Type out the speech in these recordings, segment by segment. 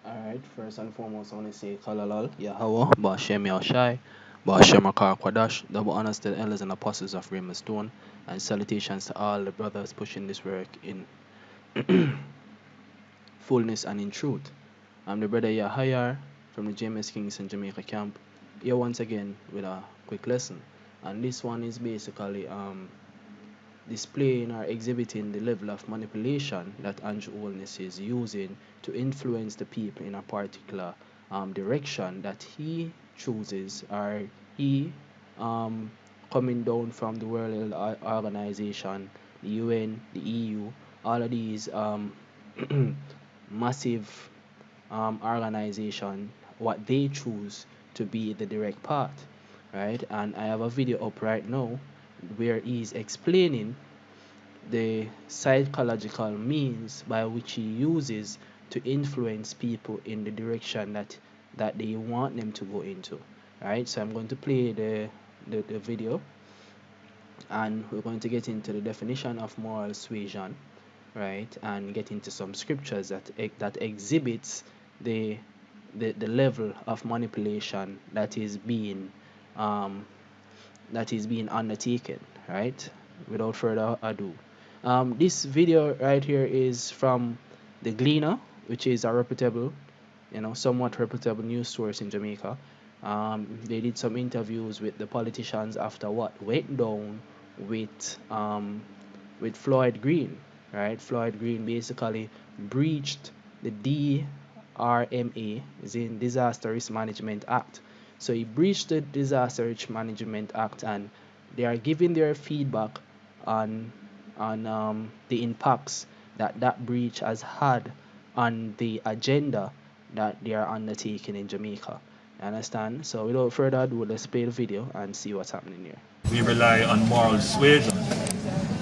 Alright, first and foremost, I want to say Kalalal, Yahweh, Bashem Yahushai, Bashem Akar Kwadash, double honors to the elders and apostles of Raymond Stone, and salutations to all the brothers pushing this work in fullness and in truth. I'm the brother Yahayar from the JMS Kingston Jamaica camp, here once again with a quick lesson. And this one is basically displaying or exhibiting the level of manipulation that Andrew Holness is using to influence the people in a particular direction that he chooses, or he coming down from the World Health Organization, the UN, the EU, all of these massive organization, what they choose to be the direct path, right? And I have a video up right now where he's explaining the psychological means by which he uses to influence people in the direction that they want them to go into. Right, so I'm going to play the video, and we're going to get into the definition of moral suasion, right, and get into some scriptures that exhibits the level of manipulation that is being undertaken, right? Without further ado, this video right here is from the Gleaner, which is a reputable, somewhat reputable news source in Jamaica. They did some interviews with the politicians after what went down with Floyd Green, right? Floyd Green basically breached the DRMA, is in Disaster Risk Management Act. So he breached the Disaster Risk Management Act, and they are giving their feedback on the impacts that breach has had on the agenda that they are undertaking in Jamaica. You understand? So without further ado, let's play the video and see what's happening here. We rely on moral suasion,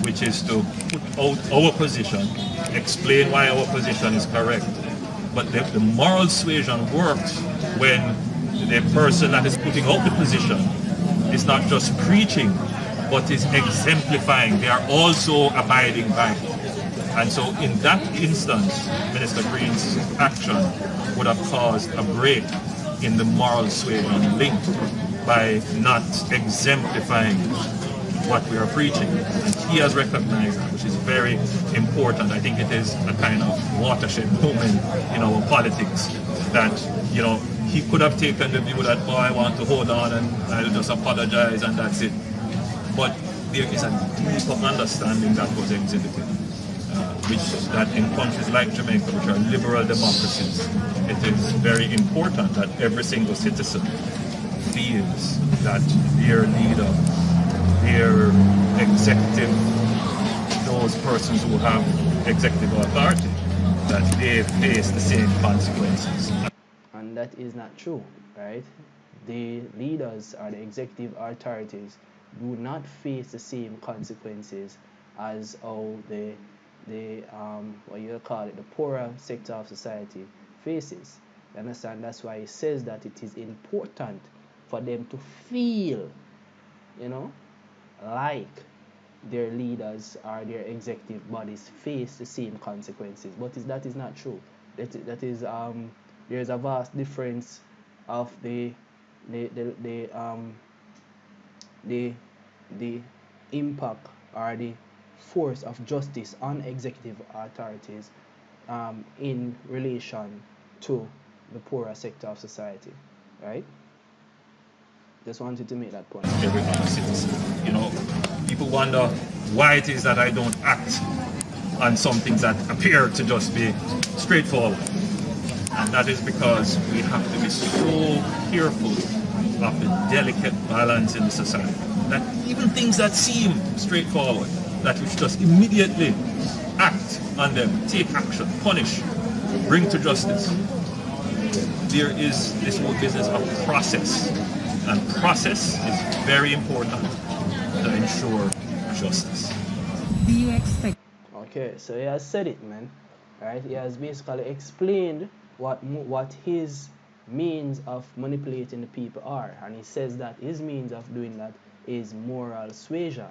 which is to put out our position, explain why our position is correct. But the moral suasion works when the person that is putting out the position is not just preaching, but is exemplifying. They are also abiding by it. And so in that instance, Minister Green's action would have caused a break in the moral suasion link by not exemplifying what we are preaching. And he has recognized that, which is very important. I think it is a kind of watershed moment in our politics that, he could have taken the view that, I want to hold on and I'll just apologize and that's it. But there is a deeper understanding that was exhibited, which that in countries like Jamaica, which are liberal democracies, it is very important that every single citizen feels that their leader, their executive, those persons who have executive authority, that they face the same consequences. And that is not true, right? The leaders or the executive authorities do not face the same consequences as how the what you call it, the poorer sector of society faces. You understand? That's why he says that it is important for them to feel, like their leaders or their executive bodies face the same consequences. But that is not true. That is there's a vast difference of the impact or the force of justice on executive authorities in relation to the poorer sector of society, right? Just wanted to make that point. Every other citizen, people wonder why it is that I don't act on some things that appear to just be straightforward. And that is because we have to be so careful of the delicate balance in the society that even things that seem straightforward, that we should just immediately act on them, take action, punish, bring to justice. There is this whole business of process, and process is very important to ensure justice. Do you expect? Okay, so he has said it, man. Right? He has basically explained what his means of manipulating the people are, and he says that his means of doing that is moral suasion.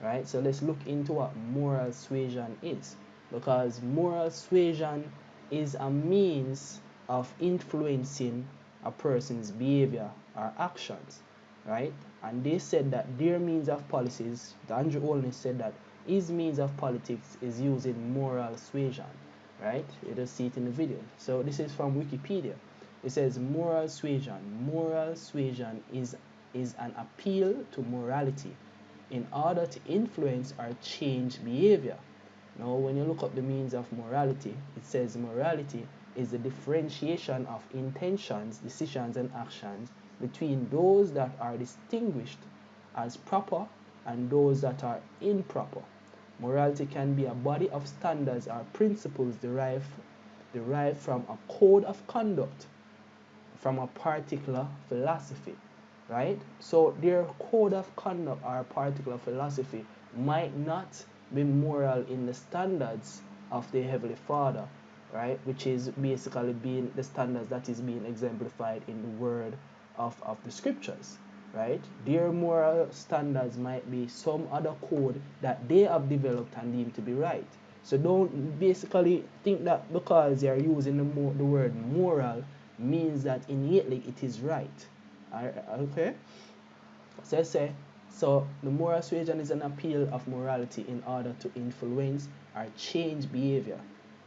Right? So let's look into what moral suasion is, because moral suasion is a means of influencing a person's behavior or actions, right? And they said that their means of policies, Andrew Holness said that his means of politics is using moral suasion, right? You just see it in the video. So this is from Wikipedia. It says moral suasion. Moral suasion is an appeal to morality in order to influence or change behavior. Now, when you look up the means of morality, it says morality is the differentiation of intentions, decisions, and actions between those that are distinguished as proper and those that are improper. Morality can be a body of standards or principles derived from a code of conduct, from a particular philosophy, right? So their code of conduct or particular philosophy might not be moral in the standards of the Heavenly Father, right? Which is basically being the standards that is being exemplified in the word of the scriptures, right? Their moral standards might be some other code that they have developed and deemed to be right. So don't basically think that because they are using the word moral means that innately it is right. Okay? So I say, so the moral suasion is an appeal of morality in order to influence or change behavior,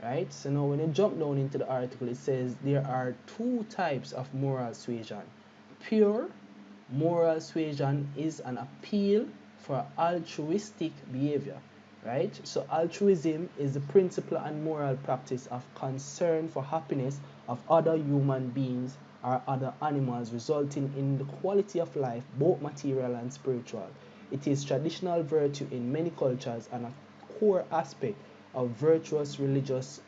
right? So now when you jump down into the article, it says there are two types of moral suasion. Pure moral suasion is an appeal for altruistic behavior, right? So altruism is the principle and moral practice of concern for happiness of other human beings or other animals, resulting in the quality of life, both material and spiritual. It is traditional virtue in many cultures and a core aspect of virtuous religious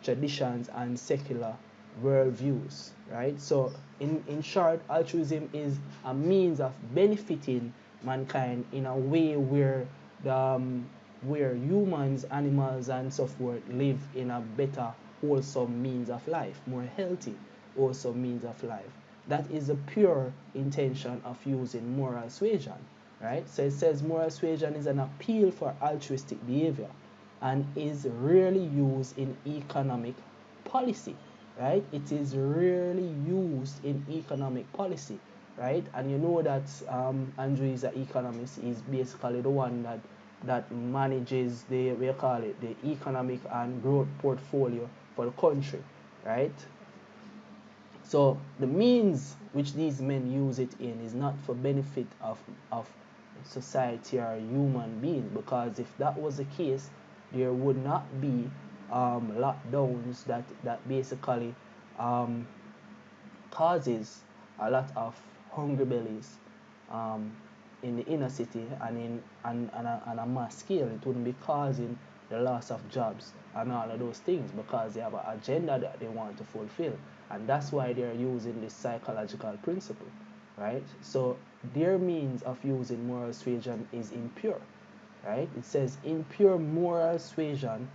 traditions and secular worldviews, right? So in short, altruism is a means of benefiting mankind in a way where where humans, animals, and so forth live in a better, wholesome means of life, more healthy, wholesome means of life. That is the pure intention of using moral suasion, right? So it says moral suasion is an appeal for altruistic behavior and is rarely used in economic policy, right? It is rarely used in economic policy, right? And you know that Andrew is an economist. He's basically the one that manages the economic and growth portfolio for the country, right? So the means which these men use it in is not for benefit of society or human beings, because if that was the case, there would not be lockdowns that basically causes a lot of hungry bellies in the inner city and on a mass scale. It wouldn't be causing the loss of jobs and all of those things, because they have an agenda that they want to fulfill, and that's why they're using this psychological principle, right? So their means of using moral suasion is impure, right? It says impure moral suasion,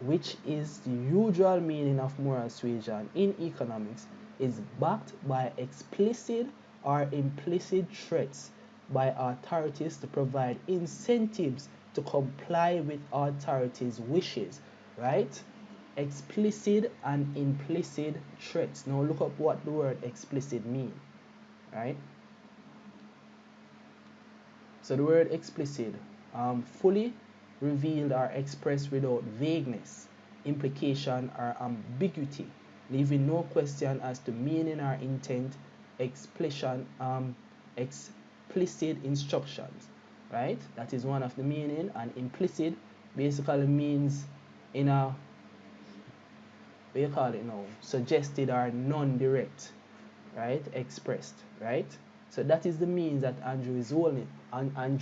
which is the usual meaning of moral suasion in economics, is backed by explicit or implicit threats by authorities to provide incentives to comply with authorities' wishes, right? Explicit and implicit threats. Now look up what the word explicit means, right? So the word explicit, fully revealed or expressed without vagueness, implication, or ambiguity, leaving no question as to meaning or intent, explicit instructions, right? That is one of the meaning. And implicit basically means in a, what you call it now, suggested or non-direct, right? Expressed, right? So that is the means that Andrew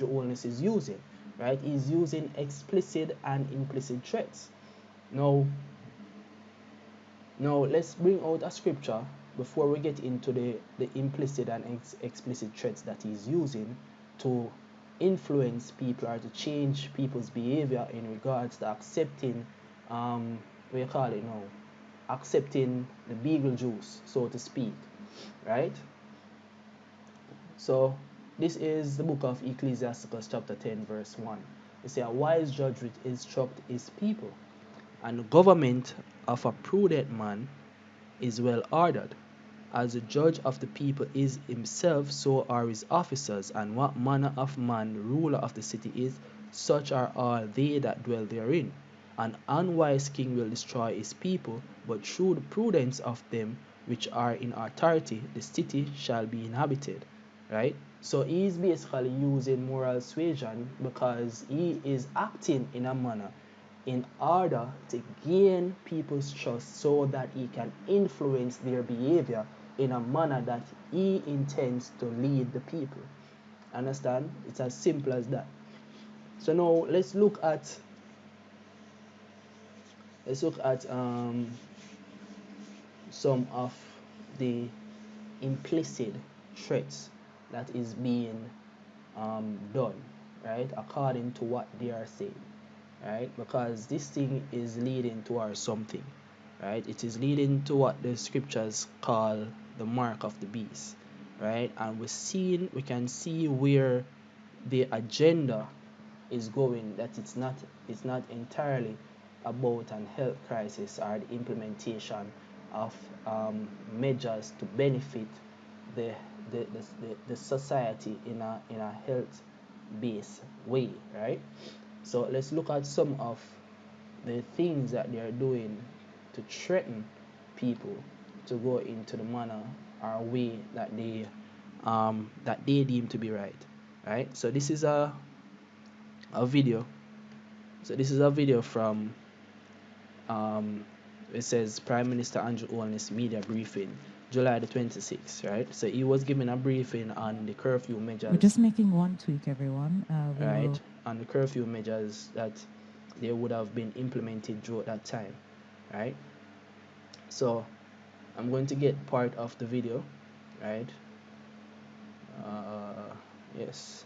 Holness is using, right? He's using explicit and implicit threats. Now let's bring out a scripture before we get into the implicit and explicit threats that he's using to influence people or to change people's behavior in regards to accepting, accepting the beagle juice, so to speak, right? So this is the book of Ecclesiasticus chapter 10 verse 1. It says, a wise judge instruct his people, and the government of a prudent man is well ordered. As the judge of the people is himself, so are his officers, and what manner of man the ruler of the city is, such are all they that dwell therein. An unwise king will destroy his people, but through the prudence of them which are in authority, the city shall be inhabited. Right? So he is basically using moral suasion because he is acting in a manner in order to gain people's trust so that he can influence their behavior in a manner that he intends to lead the people. Understand? It's as simple as that. So now let's look at some of the implicit threats that is being done, right, according to what they are saying, right? Because this thing is leading towards something, right? It is leading to what the scriptures call the mark of the beast, right? And we can see where the agenda is going, that it's not entirely about an health crisis or the implementation of measures to benefit the society in a health based way, right? So let's look at some of the things that they are doing to threaten people to go into the manner or way that they deem to be right, right? So this is a video. So this is a video from it says Prime Minister Andrew Holness media briefing, July the 26th, right? So he was giving a briefing on the curfew measures. We're just making one tweak, everyone. Right, on the curfew measures that they would have been implemented throughout that time, right? So I'm going to get part of the video, right? Yes.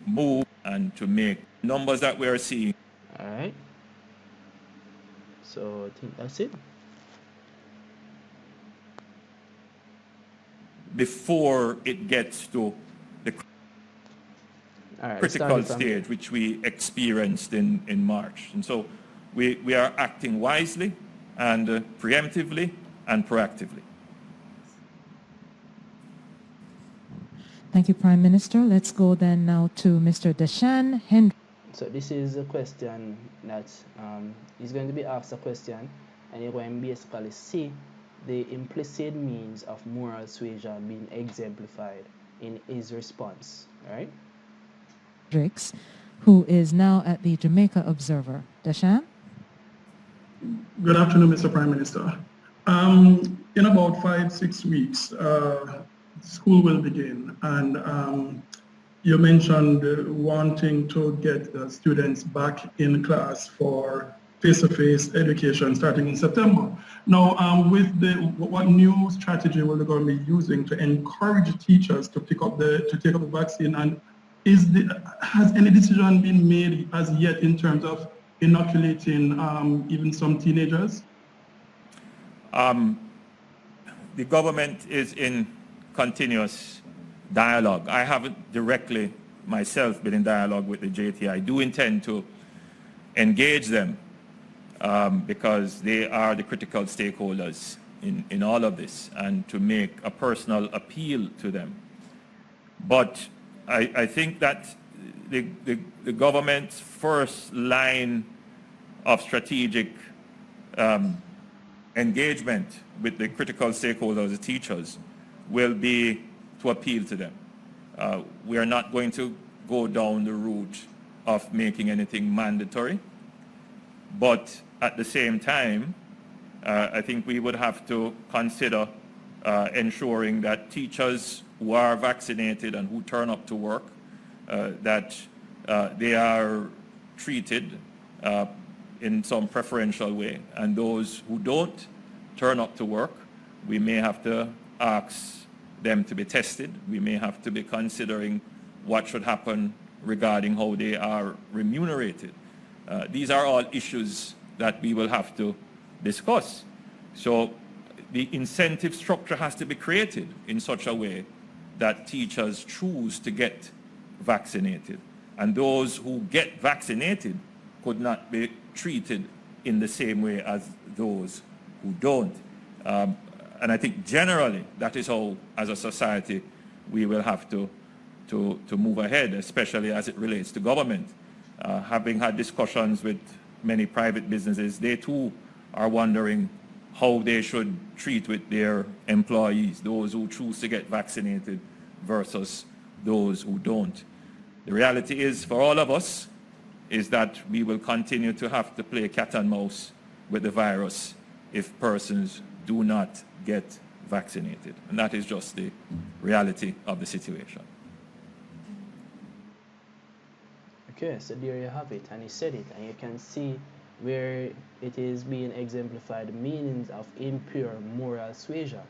Move and to make numbers that we are seeing. All right. So I think that's it. Before it gets to the critical stage, which we experienced in March. And so we are acting wisely and preemptively and proactively. Thank you, Prime Minister. Let's go then now to Mr. Deshan Henry. So this is a question that is going to be asked a question, and you're going to basically see the implicit means of moral suasion being exemplified in his response, right? Hendricks, who is now at the Jamaica Observer. Deshan? Good afternoon, Mr. Prime Minister. In about 5-6 weeks, school will begin, and you mentioned wanting to get the students back in class for face-to-face education starting in September. Now, what new strategy will the government be using to encourage teachers to take up the vaccine, and has any decision been made as yet in terms of inoculating even some teenagers? The government is in continuous dialogue. I haven't directly myself been in dialogue with the JT. I do intend to engage them because they are the critical stakeholders in all of this, and to make a personal appeal to them. But I think that the government's first line of strategic engagement with the critical stakeholders, the teachers, will be to appeal to them. We are not going to go down the route of making anything mandatory, but at the same time, I think we would have to consider ensuring that teachers who are vaccinated and who turn up to work, that they are treated in some preferential way. And those who don't turn up to work, we may have to ask them to be tested. We may have to be considering what should happen regarding how they are remunerated. These are all issues that we will have to discuss. So the incentive structure has to be created in such a way that teachers choose to get vaccinated. And those who get vaccinated could not be treated in the same way as those who don't. And I think generally that is how, as a society, we will have to move ahead, especially as it relates to government. Having had discussions with many private businesses, they too are wondering how they should treat with their employees, those who choose to get vaccinated versus those who don't. The reality is, for all of us, is that we will continue to have to play cat and mouse with the virus if persons do not get vaccinated. And that is just the reality of the situation. Okay, so there you have it, and he said it, and you can see where it is being exemplified, the meanings of impure moral suasion,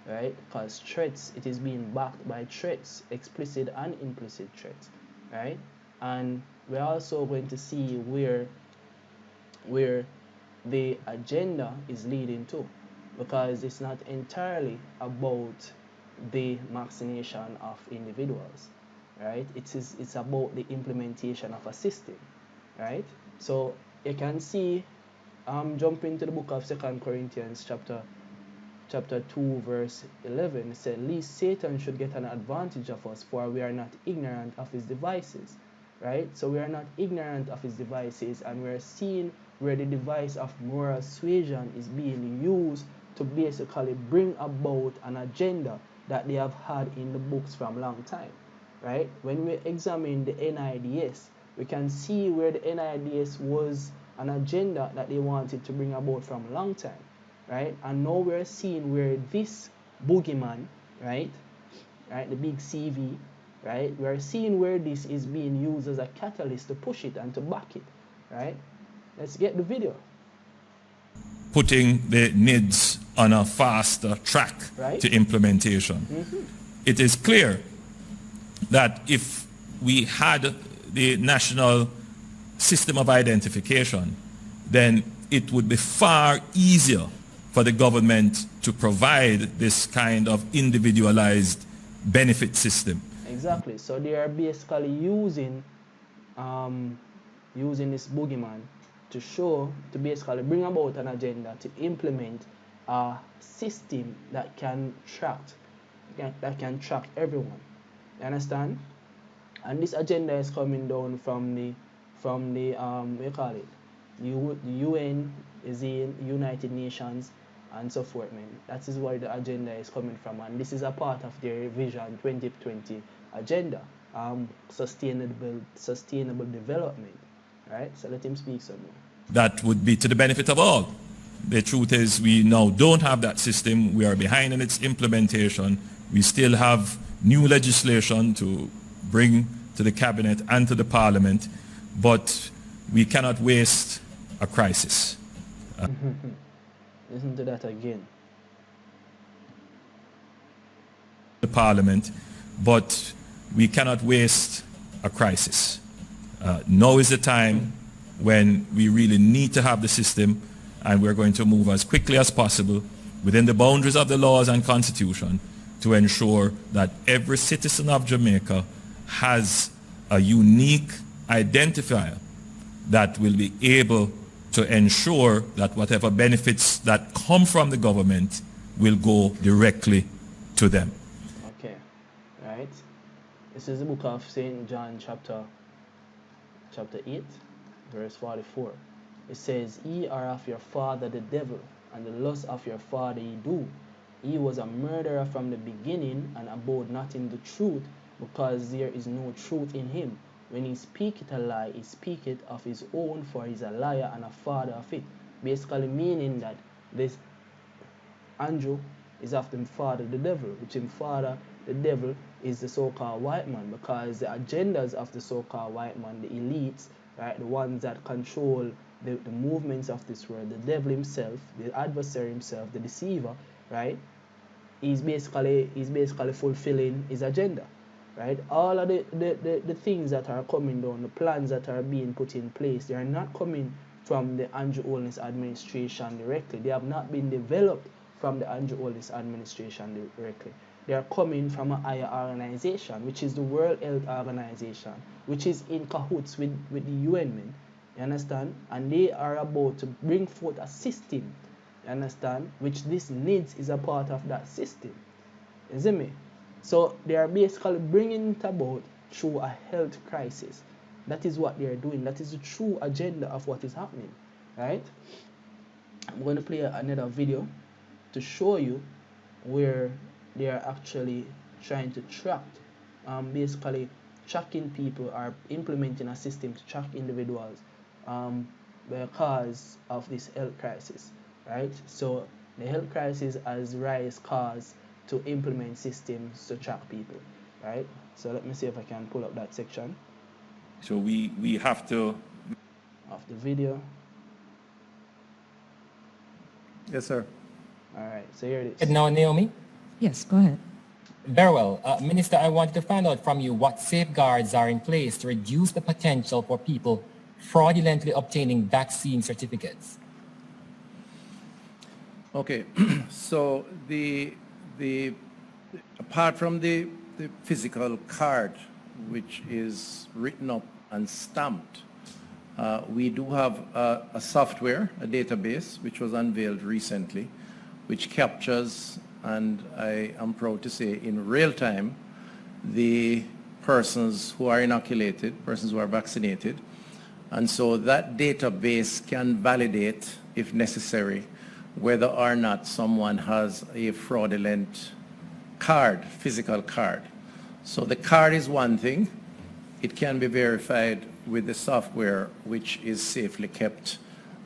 right? Because threats, it is being backed by threats, explicit and implicit threats, right? And we're also going to see where the agenda is leading to, because it's not entirely about the vaccination of individuals, right? It's about the implementation of a system, right? So you can see, jump into the book of 2 Corinthians chapter 2 verse 11. It said, "Least Satan should get an advantage of us, for we are not ignorant of his devices," right? So we are not ignorant of his devices, and we're seeing where the device of moral suasion is being used to basically bring about an agenda that they have had in the books from a long time, right? When we examine the NIDS, we can see where the NIDS was an agenda that they wanted to bring about from a long time, right? And now we're seeing where this boogeyman, right, the big CV, right, we're seeing where this is being used as a catalyst to push it and to back it, right? Let's get the video. Putting the NIDS on a faster track Right. to implementation. It is clear that if we had the national system of identification, then it would be far easier for the government to provide this kind of individualized benefit system. Exactly. So they are basically using this boogeyman to basically bring about an agenda to implement a system that can track everyone. You understand? And this agenda is coming down from the what you call it, the UN, is in United Nations, and so forth, man. That is where the agenda is coming from, and this is a part of their Vision 2020 agenda, sustainable development, right? So let him speak some more. That would be to the benefit of all. The truth is we now don't have that system. We are behind in its implementation. We still have new legislation to bring to the cabinet and to the parliament, but we cannot waste a crisis. Listen to that again. The parliament, but we cannot waste a crisis. Now is the time when we really need to have the system, and we're going to move as quickly as possible within the boundaries of the laws and constitution to ensure that every citizen of Jamaica has a unique identifier that will be able to ensure that whatever benefits that come from the government will go directly to them. Okay, right. This is the book of St. John chapter 8, verse 44. It says, "Ye are of your father the devil, and the lust of your father ye do. He was a murderer from the beginning, and abode not in the truth, because there is no truth in him. When he speaketh a lie, he speaketh of his own, for he is a liar and a father of it." Basically meaning that this Andrew is of the father the devil, which in father the devil is the so-called white man, because the agendas of the so-called white man, the elites, right, the ones that control the movements of this world, the devil himself, the adversary himself, the deceiver, right, he's basically fulfilling his agenda, right? All of the things that are coming down, the plans that are being put in place, they are not coming from the Andrew Holness administration directly. They have not been developed from the Andrew Holness administration directly. They are coming from a higher organization, which is the World Health Organization, which is in cahoots with the UN, man. You understand? And they are about to bring forth a system, you understand, which this needs is a part of that system. You see me? So they are basically bringing it about through a health crisis. That is what they are doing. That is the true agenda of what is happening, right? I'm going to play another video to show you where they are actually trying to track, basically tracking people, or implementing a system to track individuals because of this health crisis, right? So the health crisis has rise cause to implement systems to track people, right? So let me see if I can pull up that section So we have to. of the video. Yes, sir. All right, so here it is. Now, Naomi? Yes, go ahead. Very well. Minister, I wanted to find out from you what safeguards are in place to reduce the potential for people fraudulently obtaining vaccine certificates. Okay, so the apart from the physical card, which is written up and stamped, we do have a software, a database, which was unveiled recently, which captures, and I am proud to say, in real time, the persons who are inoculated, persons who are vaccinated. And so that database can validate, if necessary, whether or not someone has a fraudulent card, physical card. So the card is one thing. It can be verified with the software, which is safely kept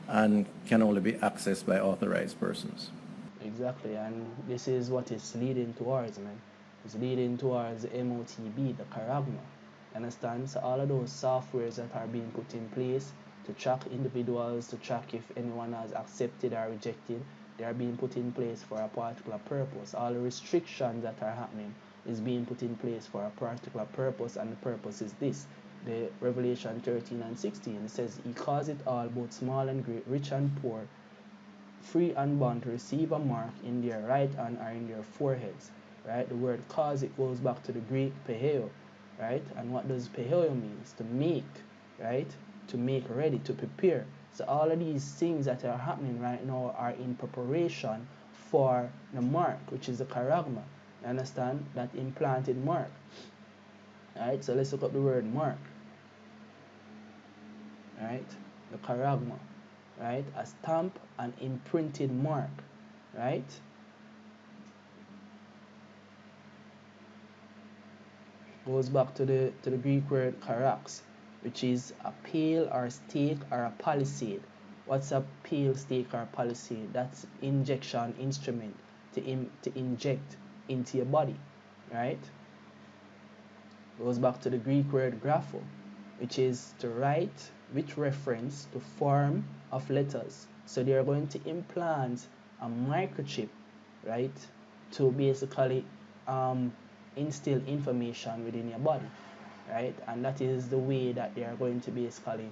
and can only be accessed by authorized persons. Exactly, and this is what it's leading towards, man. It's leading towards the MOTB, the charagma. Understand? So all of those softwares that are being put in place to track individuals, to track if anyone has accepted or rejected, they are being put in place for a particular purpose. All the restrictions that are happening is being put in place for a particular purpose, and the purpose is this. The Revelation 13 and 16, it says, He calls it all, both small and great, rich and poor, free and bond, to receive a mark in their right hand or in their foreheads. Right? The word cause, it goes back to the Greek peheo, right? And what does peheo means? To make, right? To make ready, to prepare. So all of these things that are happening right now are in preparation for the mark, which is the charagma. You understand? That implanted mark. Right? So let's look up the word mark. Right? The charagma. Right? A stamp, an imprinted mark. Right? Goes back to the Greek word charax, which is a pale or stake or a palisade. What's a pale, stake, or palisade? That's injection instrument to inject into your body, right? Goes back to the Greek word grapho, which is to write with reference to form of letters. So they are going to implant a microchip, right, to basically instill information within your body, right? And that is the way that they are going to basically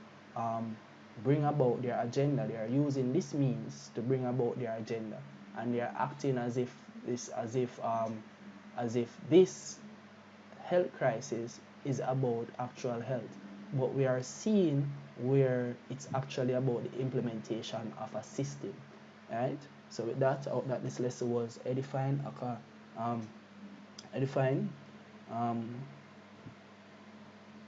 bring about their agenda. They are using this means to bring about their agenda, and they are acting as if this health crisis is about actual health. But we are seeing where it's actually about the implementation of a system, right? So with that, I hope that this lesson was edifying.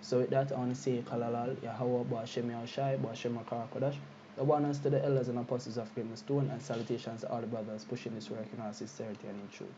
So with that, I want to say Kalalal, Yahweh, Ba'ashem Yahushai, Ba'ashem Makarakodash. The honors to the elders and apostles of Great Stone, and salutations to all the brothers pushing this work in our sincerity and in truth.